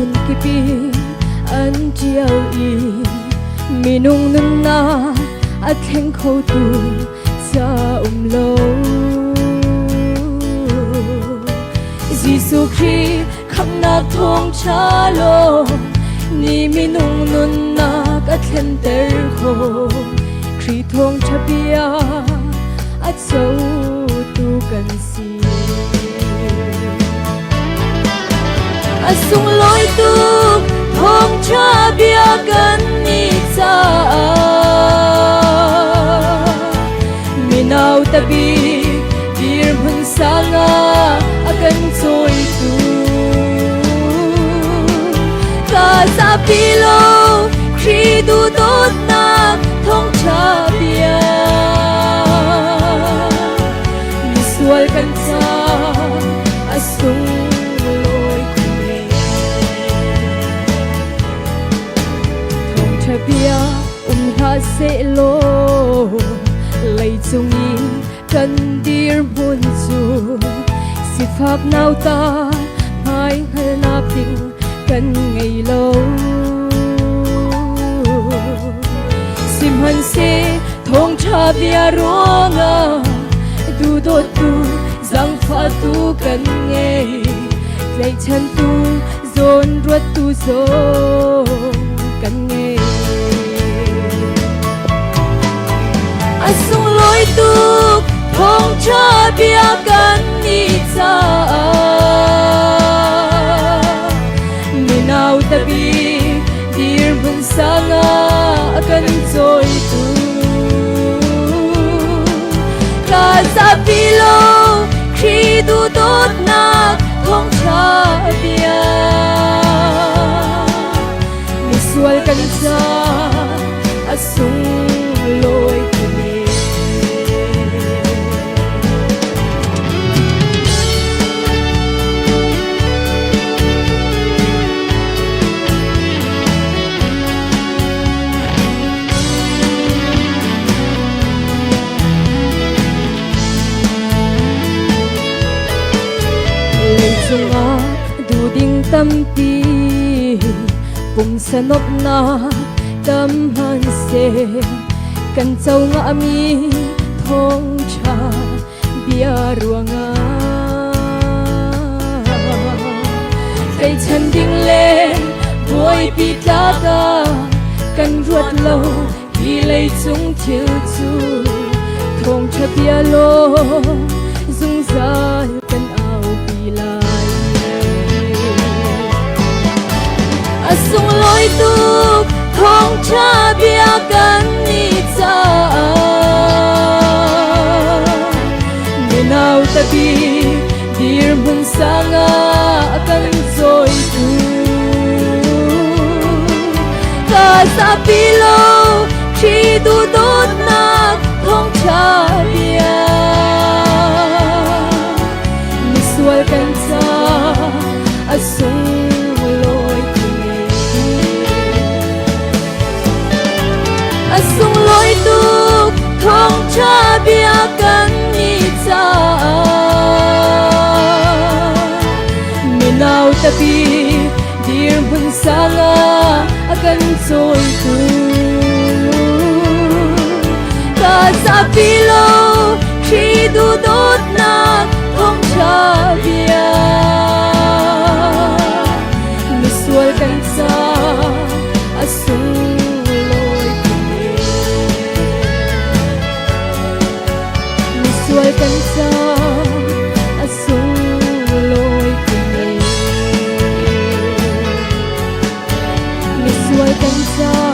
hun kipi an chiao I minung nun na at heng khâu tu sa lo Giêsu Christ khang na thong cha lo ni minung nun na at hen ter kho Christ thong cha bia at so tu kan si Asung loi tu thong cha bia kan ni cha Minau tabi dir hun sanga akan choi tu Ka sa pilo khi tu tot na thong cha bia Misual kan cha asung bia ha se lo lei chungi kan dir mun chu si phap nau ta mai hal na ping kan ngei lo sim han se thong cha bia ronga du do tu zang pha tu kan ngei lei chan tu zon ruat tu zo kan ngei Asung loi tu thong cha bia kan ni cha Minau tabi dir bun sanga kan choi tu Ka sa pilo khi tu tot na thong cha bia Misual kan cha asung loi Sunga du ding tam pi pung sanop na tam han se kan chau nga mi thong cha bia ruanga kai chan ding le boy pi ta ka kan ruat lo hi lei chung thiu chu thong cha bia lo zung za kan au pi la Asung loi tu thong cha bia kan ni cha Minau tabi dir mun sanga kan choi tu Ka sa pilo khi tu tot na thong cha bia Misual kan cha asung Asung loi tu thong cha bia kan ni cha Minau tabi dir bun sanga akan choi tu Ka sa pilo khi tu tot na thong cha bia Misual kan cha asung Sual kan sa asung loi kini Misual kan sa